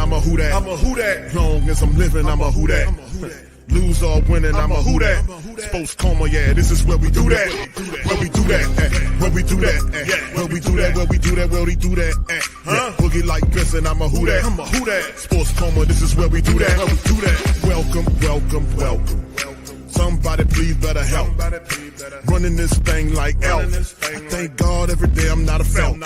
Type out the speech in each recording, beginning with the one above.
I'm a who that. I'm a who that. Long as I'm living, I'm a who that. Lose or winning, I'm a who that. Sports Coma, yeah, this is where we do that. Where we do that. Where we do that. Where we do that. Where we do that. Where we do that. Boogie like Benson, I'm a who that. I'm a who that. Sports Coma, this is where we do that. Where we do that. Welcome, welcome, welcome. Somebody please better help. Running this thing like elf. I thank God every day I'm not a felt.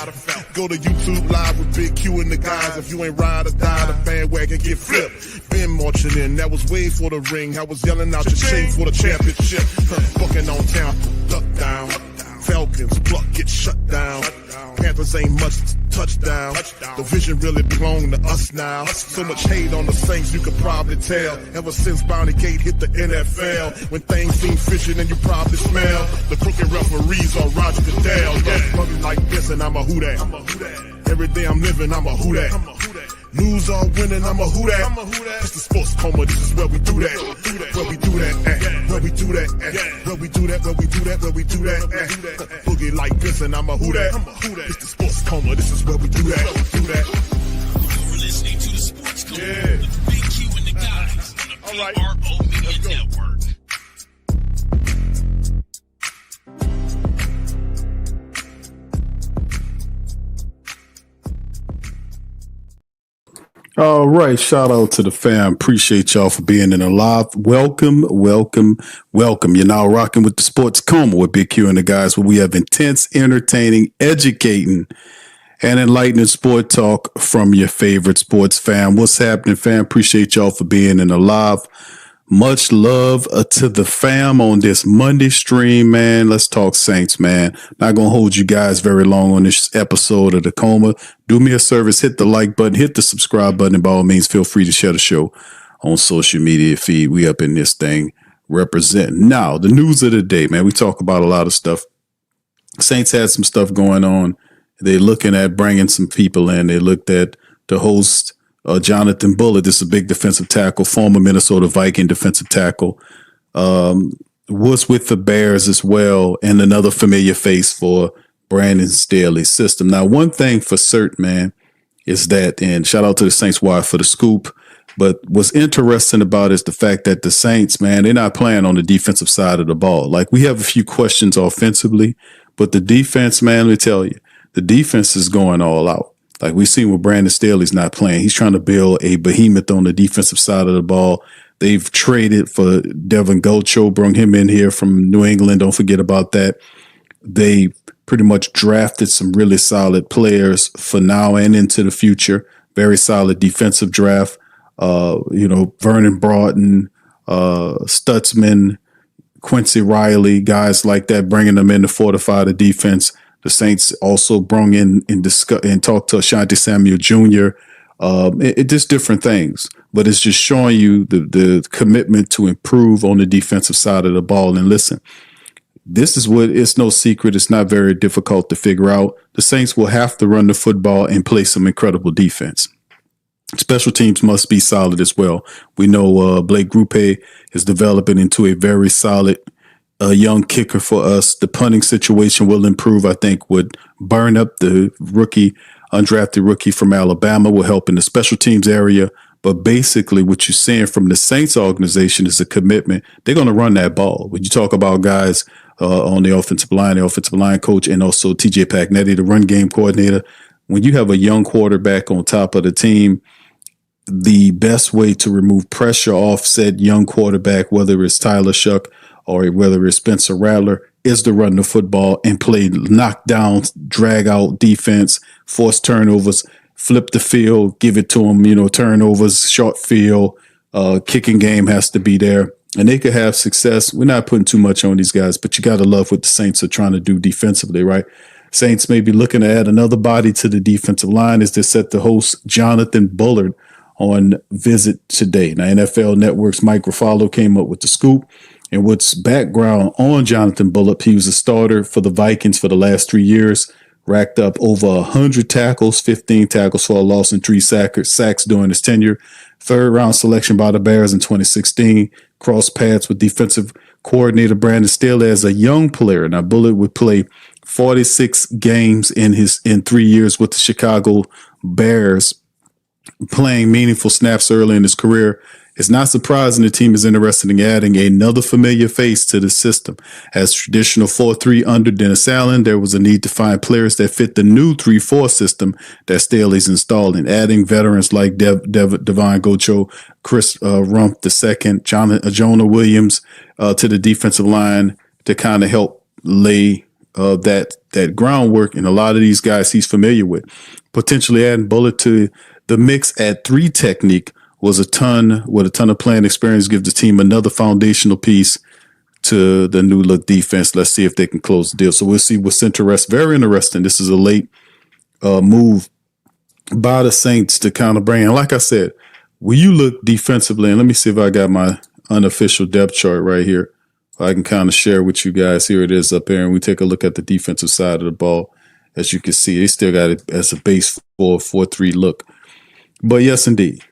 Go to YouTube Live with Big Q and the guys. If you ain't ride or die, the bandwagon get flipped. Been marching in, that was way for the ring. I was yelling out your shade for the championship. Fucking on town, duck down. Falcons, pluck, get shut down. Panthers ain't much touchdown. The vision really belong to us now. So much hate on the Saints, you could probably tell. Ever since Bounty Gate hit the NFL, when things seem fishy and you probably smell the crooked referees or Roger Goodell. Yeah, running like this and I'm a who that. Every day I'm living, I'm a who that. Lose or winning, I'm a who that. It's the Sports Coma, this is where we do that. Where we do that, where we do that, where we do that, where we do that, where we do that. Boogie like this and I'm a who that. It's the Sports Coma, this is where we do that. You're listening to the Sports Coma with Big Q and the guys on the PRO Media Network. All right. Shout out to the fam. Appreciate y'all for being in the live. Welcome, welcome, welcome. You're now rocking with the Sports Coma with Big Q and the guys, where we have intense, entertaining, educating, and enlightening sport talk from your favorite sports fam. What's happening, fam? Appreciate y'all for being in the live. Much love to the fam on this Monday stream, man. Let's talk Saints, man. Not going to hold you guys very long on this episode of the Coma. Do me a service, hit the like button, hit the subscribe button, and by all means, feel free to share the show on social media feed. We up in this thing representing. Now, the news of the day, man. We talk about a lot of stuff. Saints had some stuff going on. They're looking at bringing some people in. They looked at the host, Jonathan Bullard. This is a big defensive tackle, former Minnesota Viking defensive tackle. Was with the Bears as well, and another familiar face for Brandon Staley's system. Now, one thing for certain, man, is that, and shout out to the Saints Wire for the scoop, but what's interesting about it is the fact that the Saints, man, they're not playing on the defensive side of the ball. Like, we have a few questions offensively, but the defense, man, let me tell you, the defense is going all out. Like we've seen with Brandon Staley's not playing. He's trying to build a behemoth on the defensive side of the ball. They've traded for Devin Gocho, brought him in here from New England. Don't forget about that. They pretty much drafted some really solid players for now and into the future. Very solid defensive draft. Vernon Broughton, Stutzman, Quincy Riley, guys like that, bringing them in to fortify the defense. The Saints also brought in and talked to Ashanti Samuel Jr. Just different things, but it's just showing you the commitment to improve on the defensive side of the ball. And listen, this is what it's no secret. It's not very difficult to figure out. The Saints will have to run the football and play some incredible defense. Special teams must be solid as well. We know Blake Grupe is developing into a very solid young kicker for us. The punting situation will improve. I think would burn up the undrafted rookie from Alabama, will help in the special teams area. But basically what you're seeing from the Saints organization is a commitment. They're going to run that ball. When you talk about guys on the offensive line coach, and also TJ Pagnetti, the run game coordinator, when you have a young quarterback on top of the team, the best way to remove pressure off said young quarterback, whether it's Tyler Shuck or whether it's Spencer Rattler, is to run the football and play knockdown, drag out defense, force turnovers, flip the field, give it to them, turnovers, short field, kicking game has to be there. And they could have success. We're not putting too much on these guys, but you got to love what the Saints are trying to do defensively, right? Saints may be looking to add another body to the defensive line as they set the host Jonathan Bullard on visit today. Now, NFL Network's Mike Ruffalo came up with the scoop. And what's background on Jonathan Bullard, he was a starter for the Vikings for the last 3 years, racked up over 100 tackles, 15 tackles for a loss, and 3 sacks during his tenure. Third-round selection by the Bears in 2016. Crossed paths with defensive coordinator Brandon Staley as a young player. Now, Bullard would play 46 games in 3 years with the Chicago Bears, playing meaningful snaps early in his career. It's not surprising the team is interested in adding another familiar face to the system. As traditional 4-3 under Dennis Allen, there was a need to find players that fit the new 3-4 system that Staley's installing, adding veterans like Devon Gocho, Chris Rumph II, Jonah Williams to the defensive line to kind of help lay that groundwork. And a lot of these guys he's familiar with. Potentially adding Bullard to the mix at 3 technique with a ton of playing experience gives the team another foundational piece to the new look defense. Let's see if they can close the deal. So we'll see what's very interesting. This is a late move by the Saints to kind of bring in. Like I said, when you look defensively, and let me see if I got my unofficial depth chart right here. I can kind of share with you guys. Here it is up here. And we take a look at the defensive side of the ball. As you can see, they still got it as a base 4-3 look. But yes, indeed.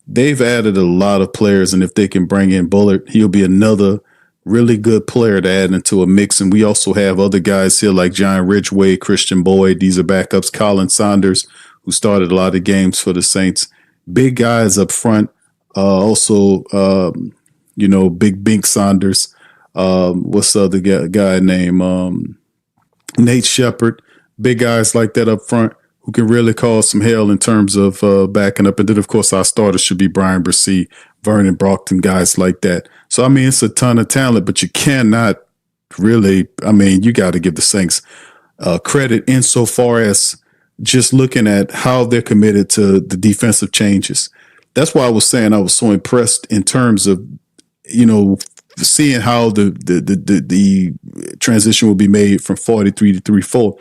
They've added a lot of players, and if they can bring in Bullard, he'll be another really good player to add into a mix. And we also have other guys here like John Ridgway, Christian Boyd. These are backups. Colin Saunders, who started a lot of games for the Saints. Big guys up front. Big Bink Saunders. What's the other guy named Nate Shepard. Big guys like that up front who can really cause some hell in terms of backing up. And then, of course, our starters should be Brian Brissy, Vernon Brockton, guys like that. So, I mean, it's a ton of talent, but you cannot really, you got to give the Saints credit insofar as just looking at how they're committed to the defensive changes. That's why I was saying I was so impressed in terms of, seeing how the transition will be made from 4-3 to 3-4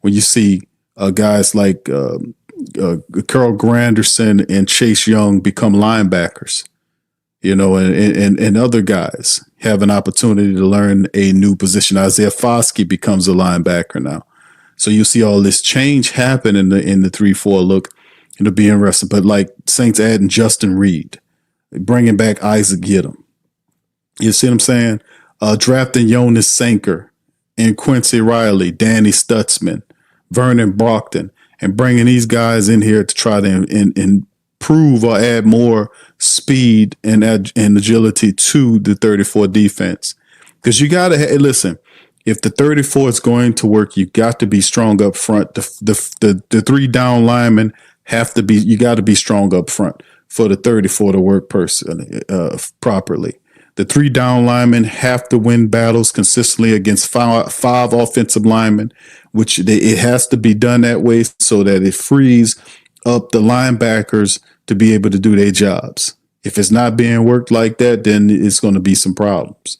when you see guys like Carl Granderson and Chase Young become linebackers, and other guys have an opportunity to learn a new position. Isaiah Foskey becomes a linebacker now. So you see all this change happen in the 3-4 look. It'll be interesting. But like Saints adding Justin Reed, bringing back Isaac Gidham. You see what I'm saying? Drafting Jonas Sanker and Quincy Riley, Danny Stutzman, Vernon Brockton, and bringing these guys in here to try to improve or add more speed and agility to the 34 defense. Because you got to listen. If the 34 is going to work, you got to be strong up front. The 3 down linemen you got to be strong up front for the 34 to work properly. The 3 down linemen have to win battles consistently against five offensive linemen, which it has to be done that way so that it frees up the linebackers to be able to do their jobs. If it's not being worked like that, then it's going to be some problems.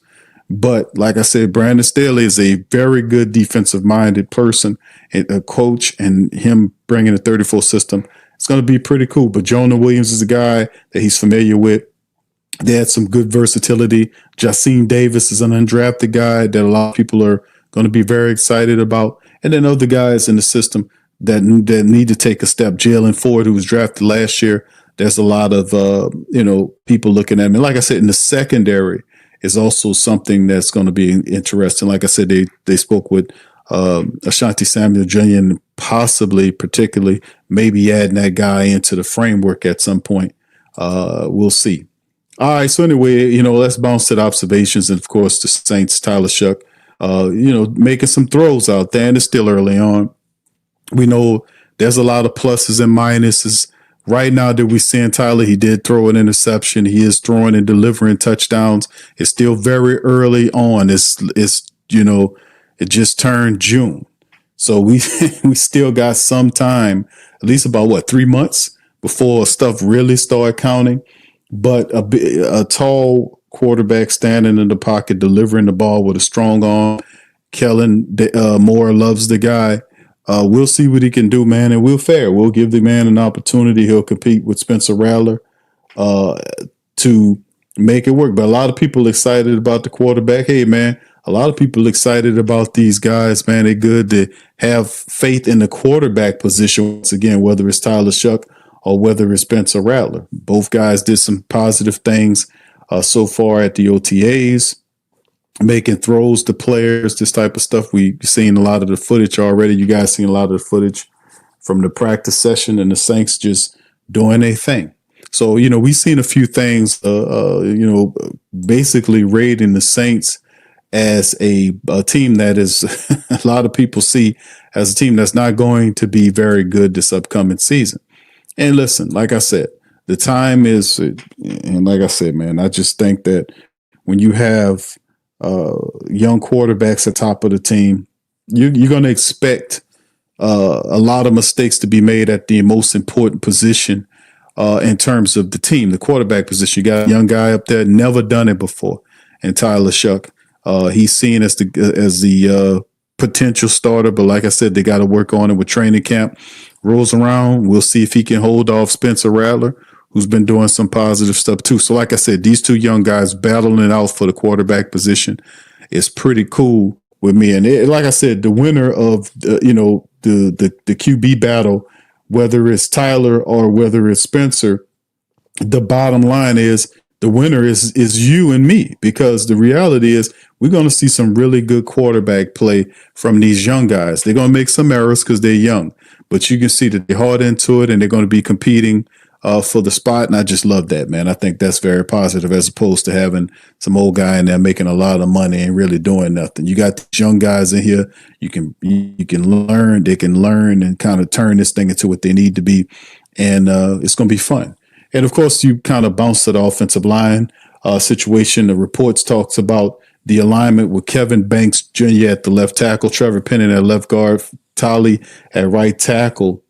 But like I said, Brandon Staley is a very good defensive-minded person, a coach, and him bringing a 34 system, it's going to be pretty cool. But Jonah Williams is a guy that he's familiar with. They had some good versatility. Jacine Davis is an undrafted guy that a lot of people are going to be very excited about. And then other guys in the system that need to take a step. Jalen Ford, who was drafted last year, there's a lot of people looking at him. And like I said, in the secondary is also something that's going to be interesting. Like I said, they spoke with Ashanti Samuel Jr. and possibly, particularly, maybe adding that guy into the framework at some point. We'll see. All right. So anyway, let's bounce to the observations. And of course, the Saints, Tyler Shuck, making some throws out there, and it's still early on. We know there's a lot of pluses and minuses. Right now that we're seeing Tyler, he did throw an interception. He is throwing and delivering touchdowns. It's still very early on. It just turned June. So we still got some time, at least about 3 months before stuff really start counting. But a tall quarterback standing in the pocket, delivering the ball with a strong arm. Kellen Moore loves the guy. We'll see what he can do, man, and we'll fare. We'll give the man an opportunity. He'll compete with Spencer Rattler to make it work. But a lot of people excited about the quarterback. Hey, man, a lot of people excited about these guys, man. They're good to have faith in the quarterback position once again, whether it's Tyler Shuck or whether it's Spencer Rattler. Both guys did some positive things so far at the OTAs. Making throws to players, this type of stuff. We've seen a lot of the footage already. You guys seen a lot of the footage from the practice session and the Saints just doing their thing. So, we've seen a few things, basically rating the Saints as a team that is a lot of people see as a team that's not going to be very good this upcoming season. And listen, like I said, the time is, and like I said, man, I just think that when you have young quarterbacks at top of the team, you're going to expect a lot of mistakes to be made at the most important position in terms of the team, the quarterback position. You got a young guy up there, never done it before, and Tyler Shuck. He's seen as the potential starter, but like I said, they got to work on it with training camp. Rolls around, we'll see if he can hold off Spencer Rattler, who's been doing some positive stuff too. So like I said, these two young guys battling it out for the quarterback position is pretty cool with me. And like I said, the winner of the QB battle, whether it's Tyler or whether it's Spencer, the bottom line is the winner is you and me, because the reality is we're going to see some really good quarterback play from these young guys. They're going to make some errors because they're young, but you can see that they're hard into it and they're going to be competing for the spot. And I just love that, man. I think that's very positive, as opposed to having some old guy in there making a lot of money and really doing nothing. You got these young guys in here. You can learn. They can learn and kind of turn this thing into what they need to be. And it's going to be fun. And of course, you kind of bounce to the offensive line situation. The reports talks about the alignment with Kevin Banks Jr. at the left tackle, Trevor Penning at left guard, Tolly at right tackle.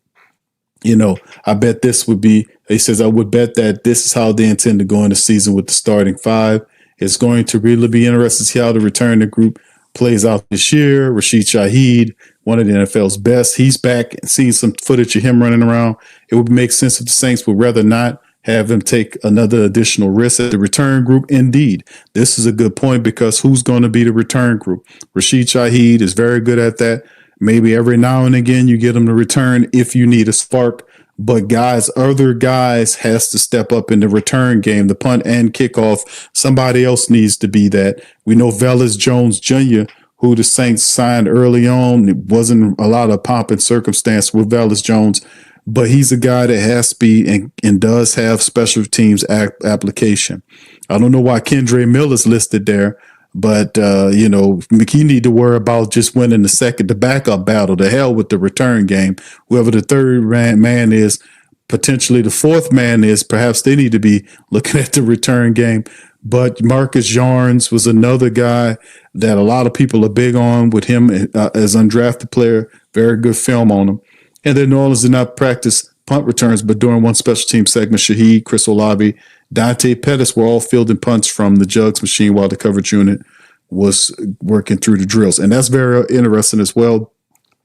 I bet this would be, he says, I would bet that this is how they intend to go into season with the starting five. It's going to really be interesting to see how the returning group plays out this year. Rashid Shaheed, one of the NFL's best, he's back and seeing some footage of him running around. It would make sense if the Saints would rather not have him take another additional risk at the return group. Indeed, this is a good point, because who's going to be the return group? Rashid Shaheed is very good at that. Maybe every now and again you get him to return if you need a spark. But other guys has to step up in the return game, the punt and kickoff. Somebody else needs to be that. We know Velus Jones Jr., who the Saints signed early on. It wasn't a lot of pomp and circumstance with Velus Jones, but he's a guy that has speed and does have special teams application. I don't know why Kendre Miller's listed there, but, he need to worry about just winning the backup battle. To hell with the return game. Whoever the third man is, potentially the fourth man is, perhaps they need to be looking at the return game. But Marcus Yarns was another guy that a lot of people are big on with him as undrafted player. Very good film on him. And then New Orleans did not practice punt returns, but during one special team segment, Shaheed, Chris Olave, Dante Pettis were all fielding punts from the jugs machine while the coverage unit was working through the drills. And that's very interesting as well.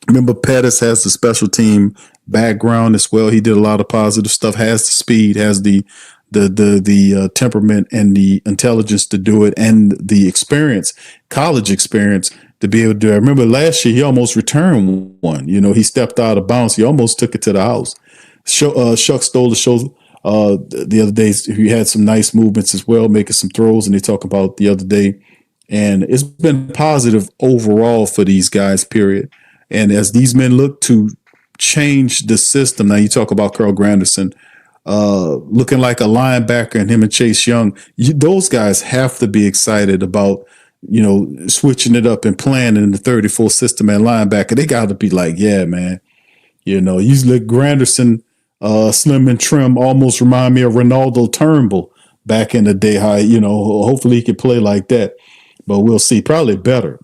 Remember, Pettis has the special team background as well. He did a lot of positive stuff, has the speed, has the the temperament and the intelligence to do it, and the experience, college experience, to be able to do it. I remember last year he almost returned one. He stepped out of bounds. He almost took it to the house. Shuck stole the show the other day. He had some nice movements as well, making some throws, and they talk about the other day. And it's been positive overall for these guys, period. And as these men look to change the system, now you talk about Carl Granderson looking like a linebacker, and him and Chase Young, those guys have to be excited about, switching it up and playing in the 34 system at linebacker. They got to be like, yeah, man. You look Granderson, slim and trim, almost remind me of Ronaldo Turnbull back in the day. How, hopefully he can play like that. But we'll see. Probably better.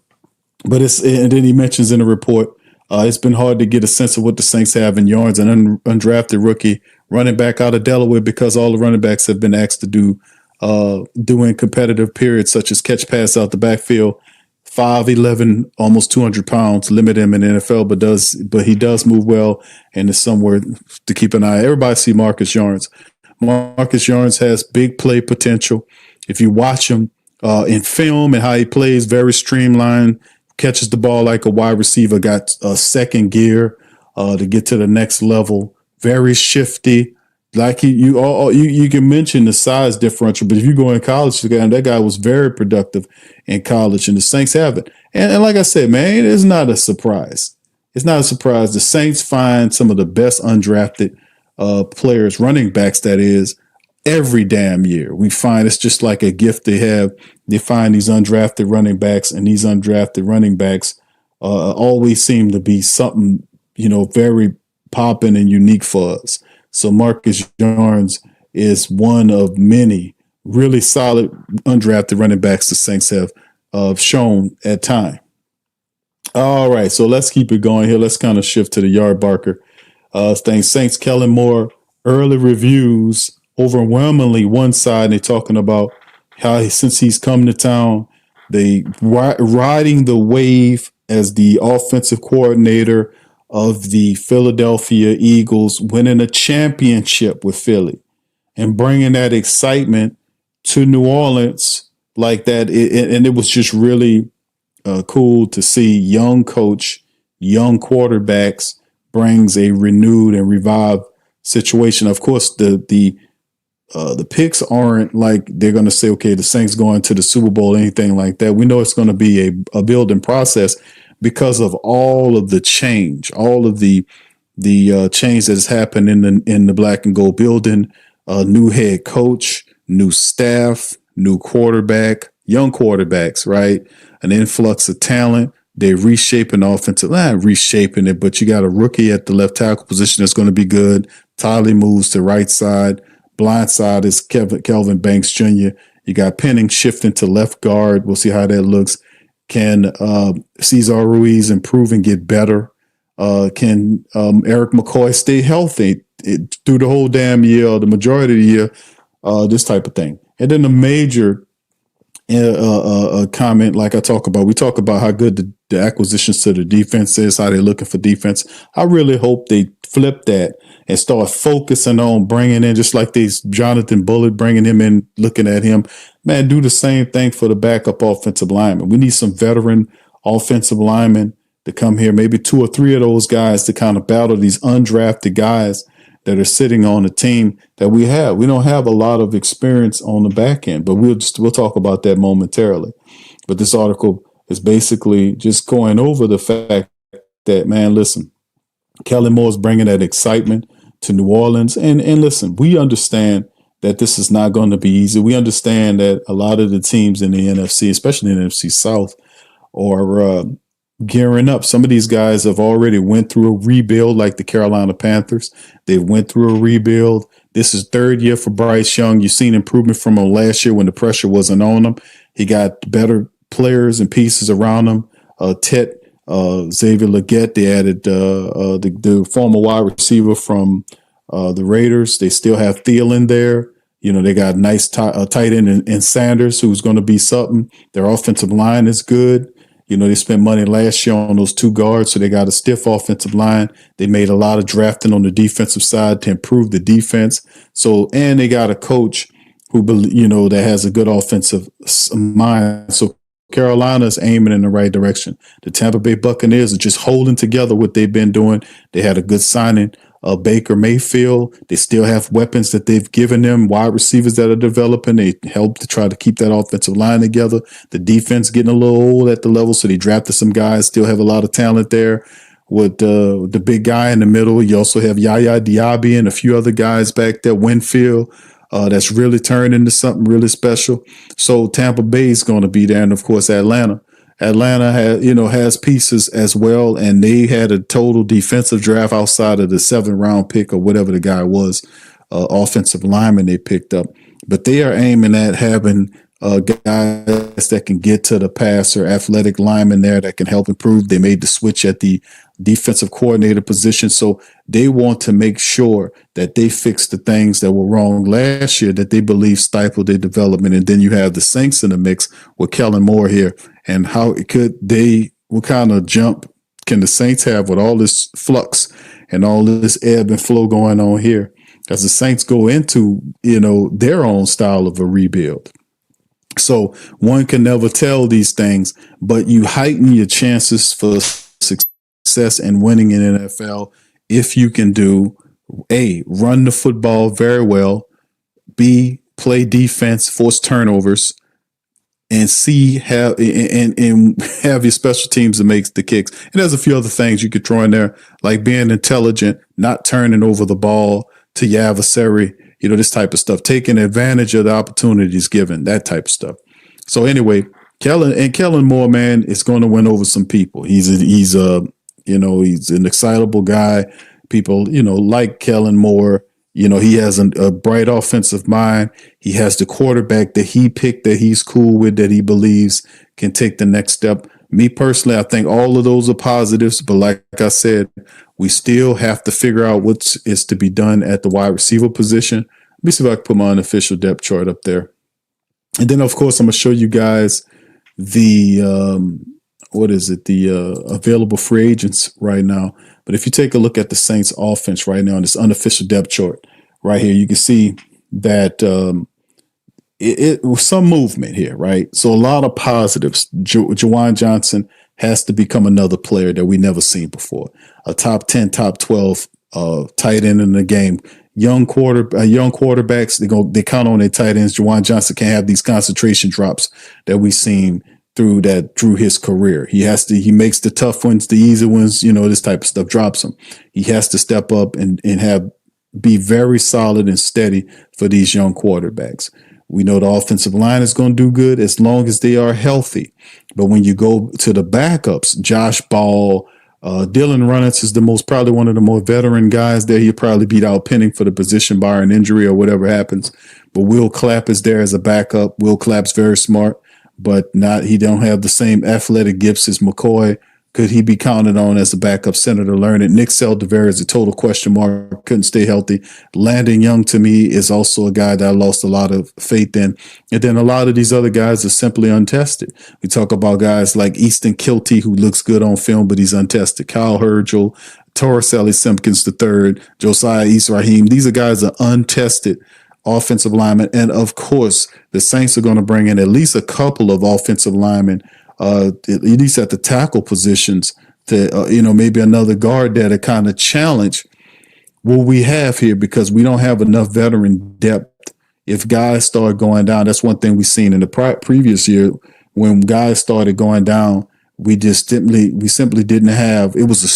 But and then he mentions in the report, it's been hard to get a sense of what the Saints have in yards. An undrafted rookie running back out of Delaware, because all the running backs have been asked to do doing competitive periods such as catch pass out the backfield. 5'11", almost 200 pounds, limit him in the NFL, but he does move well, and is somewhere to keep an eye. Everybody see Marcus Yarns. Marcus Yarns has big play potential. If you watch him in film and how he plays, very streamlined, catches the ball like a wide receiver, got a second gear to get to the next level, very shifty. Like you can mention the size differential, but if you go in college, that guy was very productive in college, and the Saints have it. And like I said, man, it's not a surprise. It's not a surprise. The Saints find some of the best undrafted players, running backs, that is, every damn year. We find it's just like a gift they have. They find these undrafted running backs, and these undrafted running backs always seem to be something, very popping and unique for us. So Marcus Yarns is one of many really solid undrafted running backs the Saints have shown at time. All right, so let's keep it going here. Let's kind of shift to the yard barker thing. Saints, Kellen Moore, early reviews, overwhelmingly one side. They're talking about how since he's come to town, they riding the wave as the offensive coordinator of the Philadelphia Eagles, winning a championship with Philly and bringing that excitement to New Orleans like that. And it was just really cool to see young coach, young quarterbacks brings a renewed and revived situation. Of course, the picks aren't like they're going to say, okay, the Saints going to the Super Bowl, anything like that. We know it's going to be a building process, because of all of the change, all of the change that has happened in the black and gold building, new head coach, new staff, new quarterback, young quarterbacks, right? An influx of talent. They're reshaping the offensive line, reshaping it, but you got a rookie at the left tackle position that's going to be good. Tylee moves to right side. Blind side is Kelvin Banks Jr. You got Penning shifting to left guard. We'll see how that looks. Can Cesar Ruiz improve and get better? Can Eric McCoy stay healthy through the whole damn year, the majority of the year, this type of thing. And then the major comment, like we talk about how good the acquisitions to the defense is, how they're looking for defense. I really hope they flip that and start focusing on bringing in, just like these Jonathan Bullard, bringing him in, looking at him. Man, do the same thing for the backup offensive lineman. We need some veteran offensive linemen to come here, maybe 2 or 3 of those guys to kind of battle these undrafted guys that are sitting on the team that we have. We don't have a lot of experience on the back end, but we'll talk about that momentarily. But this article is basically just going over the fact that, man, listen, Kellen Moore is bringing that excitement to New Orleans. And listen, we understand that this is not going to be easy. We understand that a lot of the teams in the NFC, especially in the NFC South, are gearing up. Some of these guys have already went through a rebuild, like the Carolina Panthers. They went through a rebuild. This is third year for Bryce Young. You've seen improvement from him last year when the pressure wasn't on him. He got better players and pieces around him. Xavier Legette, they added the former wide receiver from the Raiders. They still have Thielen there. They got a nice tight end in Sanders, who's going to be something. Their offensive line is good. They spent money last year on those two guards, so they got a stiff offensive line. They made a lot of drafting on the defensive side to improve the defense. So, and they got a coach who, that has a good offensive mind. So Carolina's aiming in the right direction. The Tampa Bay Buccaneers are just holding together what they've been doing. They had a good signing of Baker Mayfield. They still have weapons that they've given them, wide receivers that are developing. They help to try to keep that offensive line together. The defense getting a little old at the level, so they drafted some guys, still have a lot of talent there. With the big guy in the middle, you also have Yaya Diaby and a few other guys back there, Winfield. That's really turned into something really special. So Tampa Bay is going to be there, and of course Atlanta. Atlanta has pieces as well, and they had a total defensive draft outside of the 7th round pick or whatever the guy was, offensive lineman they picked up. But they are aiming at having guys that can get to the passer, athletic linemen there that can help improve. They made the switch at the defensive coordinator position, so they want to make sure that they fix the things that were wrong last year that they believe stifled their development. And then you have the Saints in the mix with Kellen Moore here, and what kind of jump can the Saints have with all this flux and all this ebb and flow going on here as the Saints go into their own style of a rebuild. So one can never tell these things, but you heighten your chances for success and winning in NFL if you can do A, run the football very well, B, play defense, force turnovers, and C, have your special teams to make the kicks. And there's a few other things you could throw in there, like being intelligent, not turning over the ball to your adversary, this type of stuff, taking advantage of the opportunities given, that type of stuff. So anyway, Kellen Moore, man, is going to win over some people. He's an excitable guy. People, like Kellen Moore. He has a bright offensive mind. He has the quarterback that he picked that he's cool with, that he believes can take the next step. Me personally, I think all of those are positives, but like I said, we still have to figure out what is to be done at the wide receiver position. Let me see if I can put my unofficial depth chart up there. And then, of course, I'm going to show you guys the available free agents right now. But if you take a look at the Saints offense right now on this unofficial depth chart right here, you can see that it was some movement here, right? So a lot of positives. Juwan Johnson has to become another player that we never seen before. A top 10, top 12 tight end in the game. Young quarterbacks, they count on their tight ends. Juwan Johnson can't have these concentration drops that we've seen through his career. He makes the tough ones, the easy ones, this type of stuff drops him. He has to step up and be very solid and steady for these young quarterbacks. We know the offensive line is going to do good as long as they are healthy. But when you go to the backups, Josh Ball, Dylan Runnels is probably one of the more veteran guys there. He'll probably beat out Penning for the position bar an injury or whatever happens. But Will Clapp is there as a backup. Will Clapp's very smart, but he don't have the same athletic gifts as McCoy. Could he be counted on as a backup center to learn it? Nick Saldivera is a total question mark. Couldn't stay healthy. Landon Young, to me, is also a guy that I lost a lot of faith in. And then a lot of these other guys are simply untested. We talk about guys like Easton Kilty, who looks good on film, but he's untested. Kyle Hergel, Torricelli Simpkins III, Josiah Israhim. These are guys that are untested offensive linemen. And, of course, the Saints are going to bring in at least a couple of offensive linemen, at least at the tackle positions, to maybe another guard there to kind of challenge what we have here, because we don't have enough veteran depth. If guys start going down, that's one thing we've seen in the previous year when guys started going down. We simply didn't have. It was a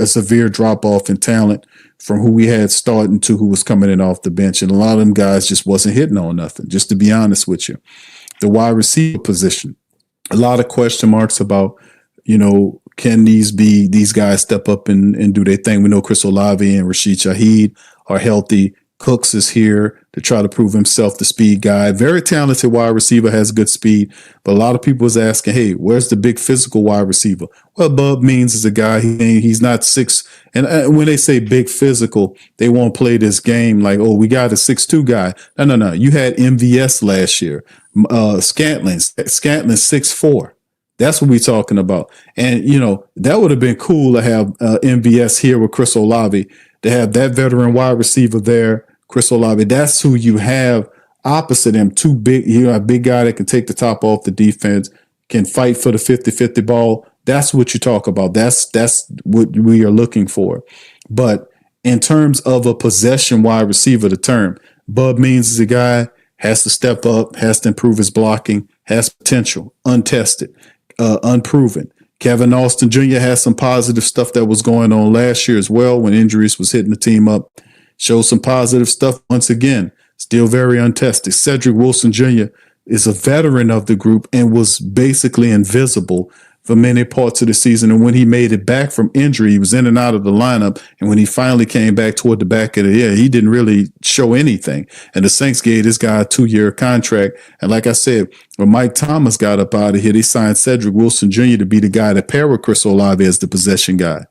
severe drop off in talent from who we had starting to who was coming in off the bench, and a lot of them guys just wasn't hitting on nothing. Just to be honest with you, the wide receiver position. A lot of question marks about, can these guys step up and do their thing? We know Chris Olave and Rashid Shaheed are healthy. Cooks is here to try to prove himself the speed guy. Very talented wide receiver, has good speed. But a lot of people is asking, hey, where's the big physical wide receiver? Well, Bub Means is a guy, he's not 6. And when they say big physical, they won't play this game like, oh, we got a 6'2" guy. No. You had MVS last year. Scantling 6'4". That's what we're talking about. And, that would have been cool to have MVS here with Chris Olave, to have that veteran wide receiver there, Chris Olave. That's who you have opposite him. Too big, a big guy that can take the top off the defense, can fight for the 50-50 ball. That's what you talk about. That's what we are looking for. But in terms of a possession wide receiver, the term, Bub Means is a guy, has to step up, has to improve his blocking, has potential, untested, unproven. Kevin Austin Jr. has some positive stuff that was going on last year as well when injuries was hitting the team up. Showed some positive stuff once again, still very untested. Cedric Wilson Jr. is a veteran of the group and was basically invisible for many parts of the season. And when he made it back from injury, he was in and out of the lineup. And when he finally came back toward the back of the year, he didn't really show anything. And the Saints gave this guy a 2-year contract. And like I said, when Mike Thomas got up out of here, they signed Cedric Wilson Jr. to be the guy to pair with Chris Olave as the possession guy.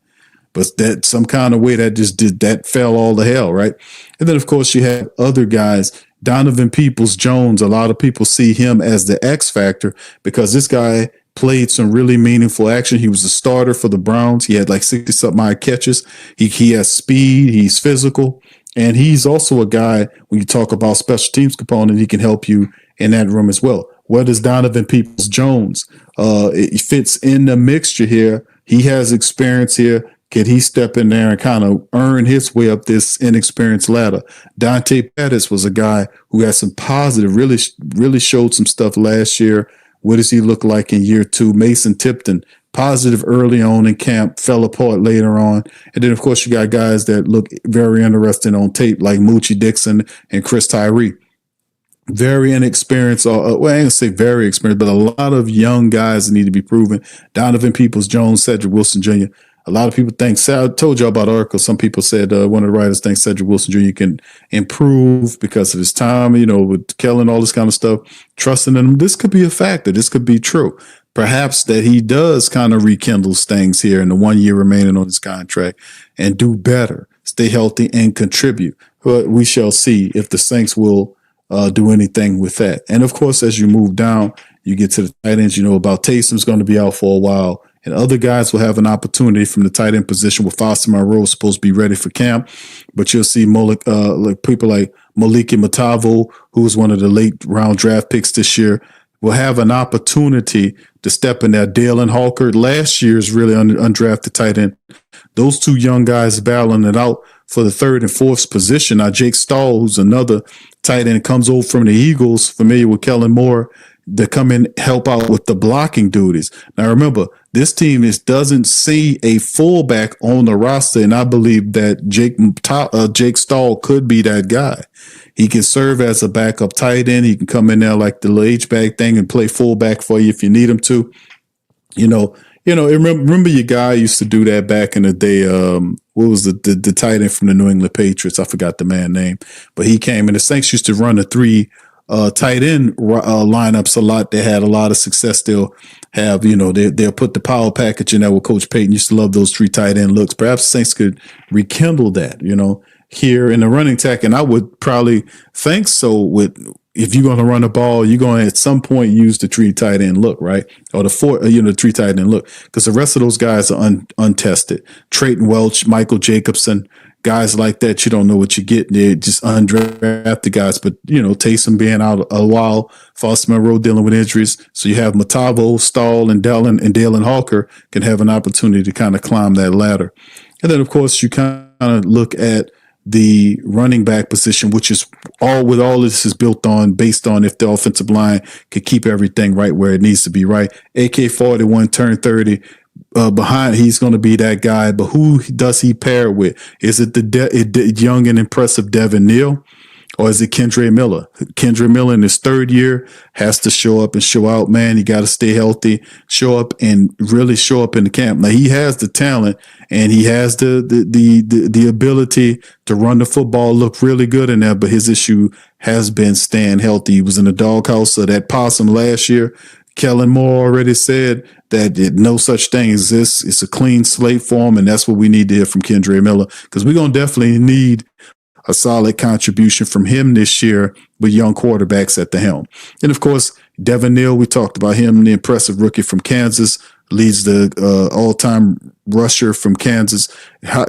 But that some kind of way that fell all to hell, right? And then, of course, you have other guys. Donovan Peoples-Jones, a lot of people see him as the X factor because this guy played some really meaningful action. He was a starter for the Browns. He had like 60-something odd catches. He has speed. He's physical. And he's also a guy, when you talk about special teams component, he can help you in that room as well. Where does Donovan Peoples-Jones? It fits in the mixture here. He has experience here. Can he step in there and kind of earn his way up this inexperienced ladder? Dante Pettis was a guy who had some positive, really showed some stuff last year. What does he look like in year 2? Mason Tipton, positive early on in camp, fell apart later on. And then, of course, you got guys that look very interesting on tape, like Moochie Dixon and Chris Tyree. Very inexperienced, well, I ain't gonna say very experienced, but a lot of young guys need to be proven. Donovan Peoples-Jones, Cedric Wilson Jr. A lot of people think, I told you about Oracle. Some people said one of the writers thinks Cedric Wilson Jr. can improve because of his time, with Kellen, all this kind of stuff. Trusting in him, this could be a factor. This could be true. Perhaps that he does kind of rekindle things here in the 1 year remaining on his contract and do better, stay healthy, and contribute. But we shall see if the Saints will do anything with that. And, of course, as you move down, you get to the tight ends. About Taysom's going to be out for a while. And other guys will have an opportunity from the tight end position with Foster Monroe supposed to be ready for camp. But you'll see people like Maliki Matavo, who was one of the late round draft picks this year, will have an opportunity to step in there. Dalen Hawker, last year's really undrafted tight end. Those two young guys battling it out for the third and fourth position. Now, Jake Stahl, who's another tight end, comes over from the Eagles, familiar with Kellen Moore, to come in, help out with the blocking duties. Now, remember, this team doesn't see a fullback on the roster, and I believe that Jake Stahl could be that guy. He can serve as a backup tight end. He can come in there like the H-back thing and play fullback for you if you need him to. Remember your guy used to do that back in the day. What was the tight end from the New England Patriots? I forgot the man's name, but he came, and the Saints used to run a 3 tight end lineups a lot. They had a lot of success. They'll have, they'll put the power package in there with Coach Payton. Used to love those 3 tight end looks. Perhaps Saints could rekindle that, here in the running attack. And I would probably think so if you're going to run the ball, you're going to at some point use the 3 tight end look, right? Or the 3 tight end look, because the rest of those guys are untested. Trayton Welch, Michael Jacobson, guys like that, you don't know what you get. They're just undrafted guys. But, Taysom being out a while, Foster Monroe dealing with injuries. So you have Matavo, Stahl, and Dalen Hawker can have an opportunity to kind of climb that ladder. And then, of course, you kind of look at the running back position, which is all this is based on if the offensive line could keep everything right where it needs to be, right? AK-41 turned 30. Behind, he's going to be that guy, but who does he pair with? Is it the young and impressive Devin Neal, or is it Kendre Miller? Kendre Miller in his 3rd year has to show up and show out, man. You got to stay healthy, show up and really show up in the camp. Now, he has the talent and he has the ability to run the football, look really good in there, but his issue has been staying healthy. He was in the doghouse of that possum last year. Kellen Moore already said that no such thing exists. It's a clean slate for him, and that's what we need to hear from Kendre Miller, because we're going to definitely need a solid contribution from him this year with young quarterbacks at the helm. And, of course, Devin Neal, we talked about him, the impressive rookie from Kansas, leads the all-time rusher from Kansas.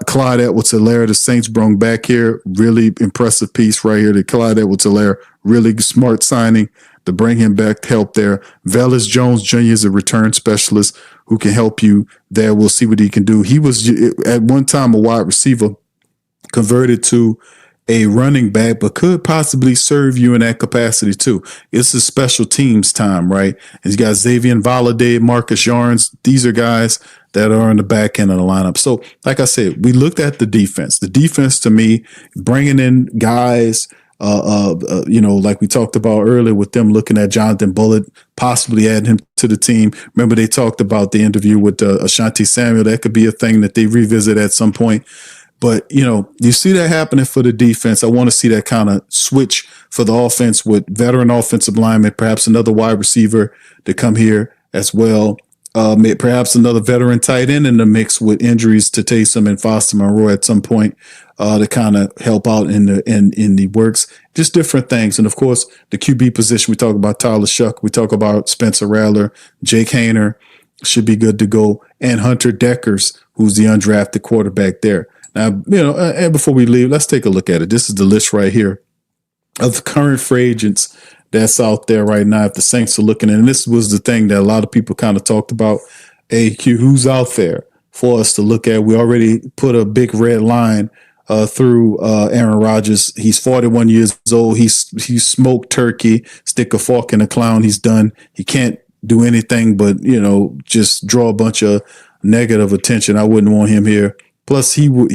Clyde Edwards-Helaire, the Saints brung back here, really impressive piece right here. The Clyde Edwards-Helaire, really smart signing to bring him back to help there. Velus Jones Jr. is a return specialist who can help you there. We'll see what he can do. He was at one time a wide receiver, converted to a running back, but could possibly serve you in that capacity too. It's a special teams time, right? And he's got Xavier Valade, Marcus Yarns. These are guys that are in the back end of the lineup. So, like I said, we looked at the defense. The defense, to me, bringing in guys, like we talked about earlier with them looking at Jonathan Bullard, possibly adding him to the team. Remember, they talked about the interview with Ashanti Samuel. That could be a thing that they revisit at some point. But, you see that happening for the defense. I want to see that kind of switch for the offense with veteran offensive linemen, perhaps another wide receiver to come here as well. Perhaps another veteran tight end in the mix with injuries to Taysom and Foster Monroe at some point to kind of help out in the works. Just different things. And, of course, the QB position, we talk about Tyler Shuck. We talk about Spencer Rattler, Jake Hayner should be good to go, and Hunter Deckers, who's the undrafted quarterback there. Now, and before we leave, let's take a look at it. This is the list right here of the current free agents that's out there right now. If the Saints are looking at, and this was the thing that a lot of people kind of talked about, AQ, who's out there for us to look at? We already put a big red line through Aaron Rodgers. He's 41 years old. He smoked turkey, stick a fork in a clown. He's done. He can't do anything but, just draw a bunch of negative attention. I wouldn't want him here. Plus, he wants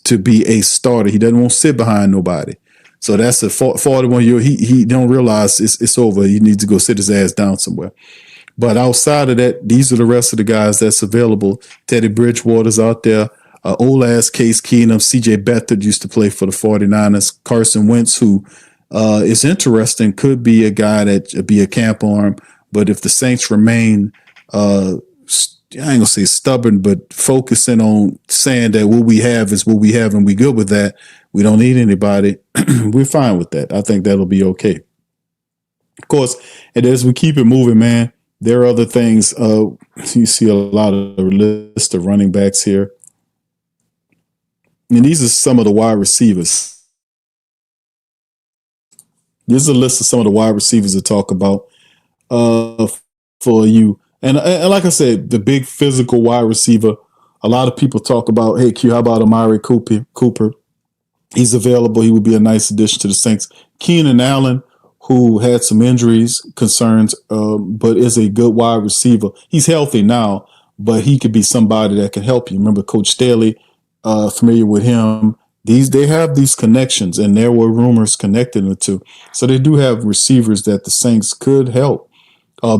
to be a starter. He doesn't want to sit behind nobody. So that's a 41 year. He don't realize it's over. He needs to go sit his ass down somewhere. But outside of that, these are the rest of the guys that's available. Teddy Bridgewater's out there. Old ass Case Keenum, CJ Beathard used to play for the 49ers. Carson Wentz, who is interesting, could be a guy that be a camp arm. But if the Saints remain I ain't gonna say stubborn, but focusing on saying that what we have is what we have and we good with that. We don't need anybody. We're fine with that. I think that'll be okay. Of course, and as we keep it moving, man, there are other things. You see a lot of list of running backs here. And these are some of the wide receivers. This is a list of some of the wide receivers to talk about for you. And like I said, the big physical wide receiver, a lot of people talk about, hey, Q, how about Amari Cooper? He's available. He would be a nice addition to the Saints. Keenan Allen, who had some injuries concerns, but is a good wide receiver. He's healthy now, but he could be somebody that can help you. Remember Coach Staley, familiar with him. They have these connections, and there were rumors connecting the two. So they do have receivers that the Saints could help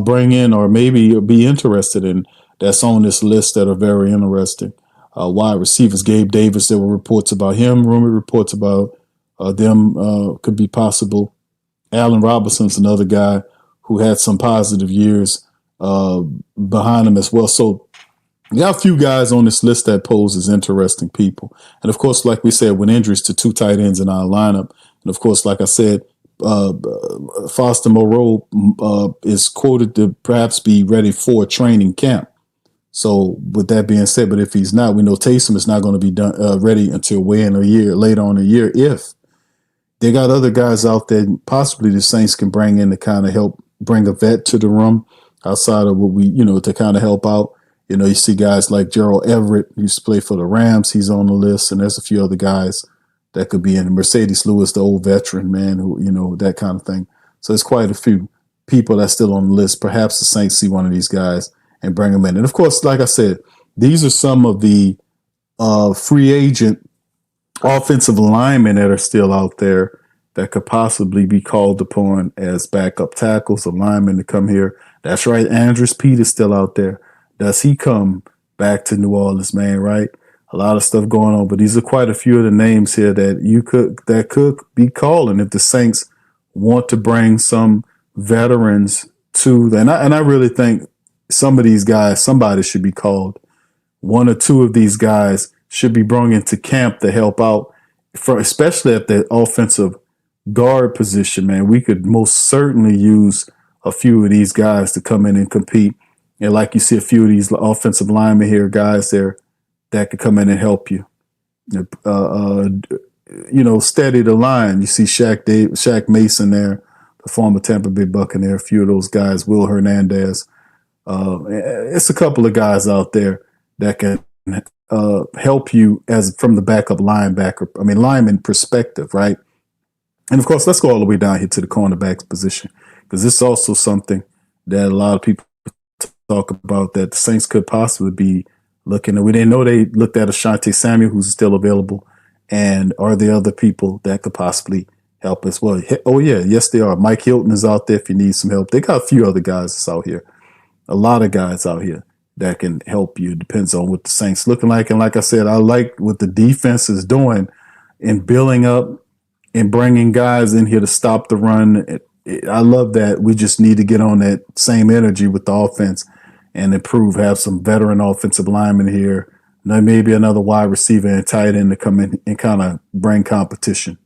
bring in or maybe be interested in, that's on this list that are very interesting. Wide receivers, Gabe Davis, there were reports about him, rumor reports about them could be possible. Allen Robinson's another guy who had some positive years behind him as well. So you got a few guys on this list that pose as interesting people. And of course, like we said, with injuries to two tight ends in our lineup, and of course, like I said, Foster Moreau is quoted to perhaps be ready for training camp. So with that being said, but if he's not, we know Taysom is not going to be done ready until way in a year, later on in a year. If they got other guys out there, possibly the Saints can bring in to kind of help bring a vet to the room outside of what we, to kind of help out. You see guys like Gerald Everett, who used to play for the Rams. He's on the list, and there's a few other guys that could be in. Mercedes Lewis, the old veteran, man, who, that kind of thing. So there's quite a few people that's still on the list. Perhaps the Saints see one of these guys and bring them in. And of course, like I said, these are some of the free agent offensive linemen that are still out there that could possibly be called upon as backup tackles or linemen to come here. That's right. Andres Pete is still out there. Does he come back to New Orleans, man, right? A lot of stuff going on, but these are quite a few of the names here that could be calling if the Saints want to bring some veterans to them. And I really think some of these guys, somebody should be called. One or two of these guys should be brought into camp to help out, especially at the offensive guard position, man, we could most certainly use a few of these guys to come in and compete. And like you see a few of these offensive linemen here, guys there that could come in and help you. Steady the line. You see Shaq Mason there, the former Tampa Bay Buccaneer, a few of those guys, Will Hernandez. It's a couple of guys out there that can help you as from the backup lineman perspective, right? And of course, let's go all the way down here to the cornerback position, because this is also something that a lot of people talk about that the Saints could possibly be looking at. We didn't know they looked at Ashanti Samuel, who's still available, and are there other people that could possibly help as well? Oh, yeah, yes, they are. Mike Hilton is out there if you need some help. They got a few other guys that's out here, a lot of guys out here that can help you. It depends on what the Saints looking like. And like I said, I like what the defense is doing in building up and bringing guys in here to stop the run. I love that. We just need to get on that same energy with the offense and improve, have some veteran offensive linemen here, maybe another wide receiver and tight end to come in and kind of bring competition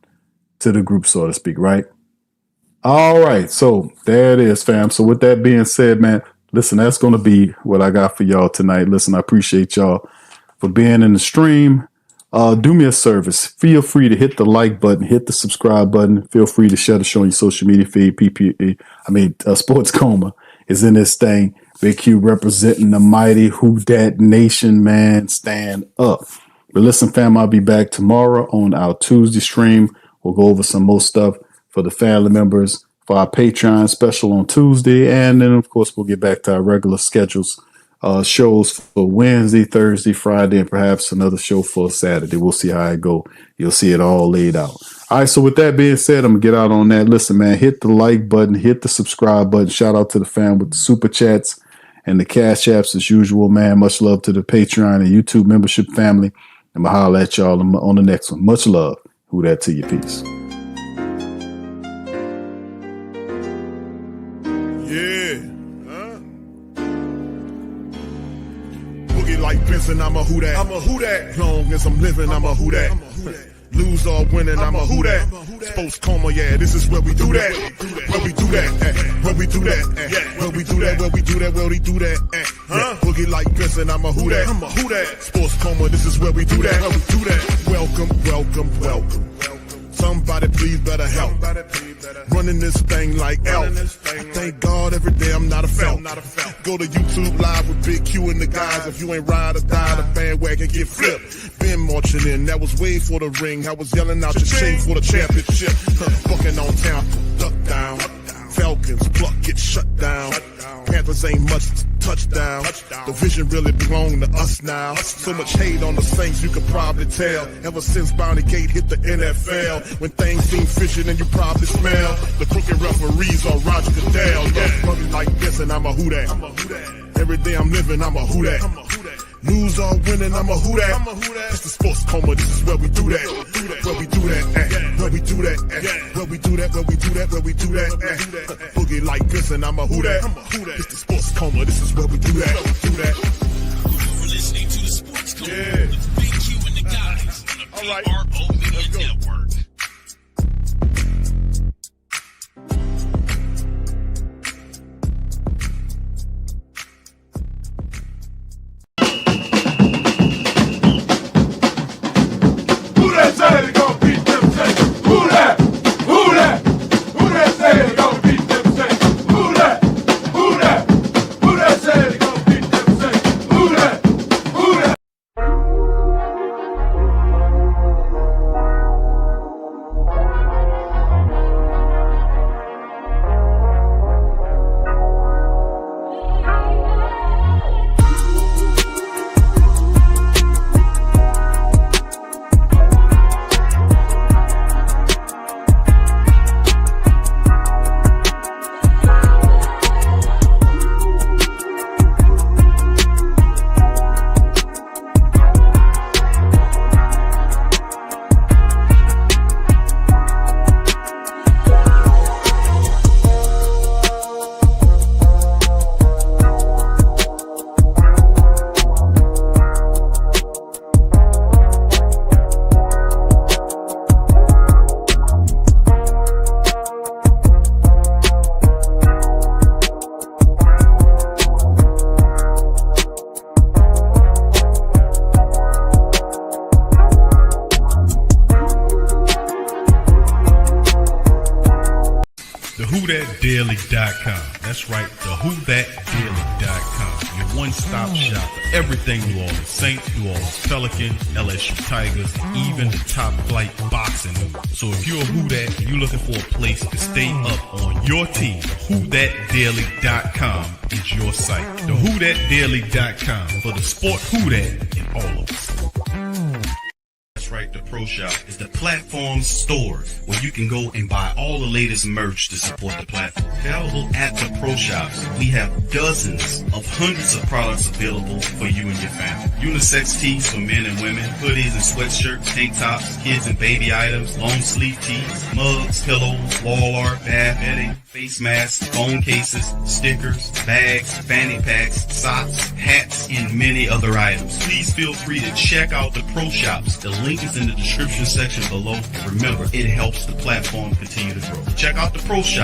to the group, so to speak, right? All right, so there it is, fam. So with that being said, man, listen, that's going to be what I got for y'all tonight. Listen, I appreciate y'all for being in the stream. Do me a service. Feel free to hit the like button, hit the subscribe button. Feel free to share the show on your social media feed. Sports Coma is in this thing. Big Q representing the mighty Who Dat Nation, man. Stand up. But listen, fam, I'll be back tomorrow on our Tuesday stream. We'll go over some more stuff for the family members for our Patreon special on Tuesday. And then, of course, we'll get back to our regular schedules. Shows for Wednesday, Thursday, Friday, and perhaps another show for Saturday. We'll see how it go. You'll see it all laid out. All right, so with that being said, I'm going to get out on that. Listen, man, hit the like button, hit the subscribe button. Shout out to the fam with the super chats and the cash apps as usual, man. Much love to the Patreon and YouTube membership family. And I'll holler at y'all on the next one. Much love. Who that to you? Peace. Like Benson, I'm a Who Dat. I'm a Who Dat. Long as I'm living, I'm a Who Dat. Lose or winning, I'm a Who Dat. Sports Coma, yeah, this is where we do that. Where we do that, where we do that, where we do that, where we do that, where we do that. Boogie like Benson, I'm a Who Dat. I'm a Who Dat. Sports Coma, this is where we do that. Where we do that. Welcome, welcome, welcome. Somebody please better help. Running this thing like elf. I thank God every day I'm not a felt. Go to YouTube Live with Big Q and the guys. If you ain't ride or die, the bandwagon get flipped. Been marching in, that was way for the ring. I was yelling out your chain for the championship. Fucking on town, duck down. Falcons, pluck, get shut down. Panthers ain't much touchdown. The vision really belong to us now. So much hate on the Saints, you could probably tell. Ever since Bounty Gate hit the NFL, when things seem fishy and you probably smell the crooked referees or Roger Goodell. Running like this and I'm a Who Dat. Every day I'm living, I'm a Who Dat. Lose or winning, I'm a Who Dat. It's the Sports Coma, this is where we do that. Where we do that, where we do that, where we do that, where we do that, where we do that. Boogie like this and I'm a Who Dat. It's the Sports Coma, this is where we do that. You're listening to the Sports Coma with Big Q and the guys on the PRO Media Network. WhoThatDaily.com. That's right, the WhoThatDaily.com. Your one-stop shop for everything New Orleans Saints, New Orleans Pelicans, LSU Tigers, and even the top flight boxing news. So if you're a Who Dat and you're looking for a place to stay up on your team, WhoThatDaily.com is your site. The WhoThatDaily.com for the sport Who Dat in all of us. That's right, the Pro Shop is the platform store where you can go and buy all the latest merch to support the platform. Available at the Pro Shops, we have dozens of hundreds of products available for you and your family. Unisex tees for men and women, hoodies and sweatshirts, tank tops, kids and baby items, long sleeve tees, mugs, pillows, wall art, bath bedding, face masks, phone cases, stickers, bags, fanny packs, socks, hats, and many other items. Please feel free to check out the Pro Shops. The link is in the description section below. Remember, it helps the platform continue to grow. Check out the Pro Shop.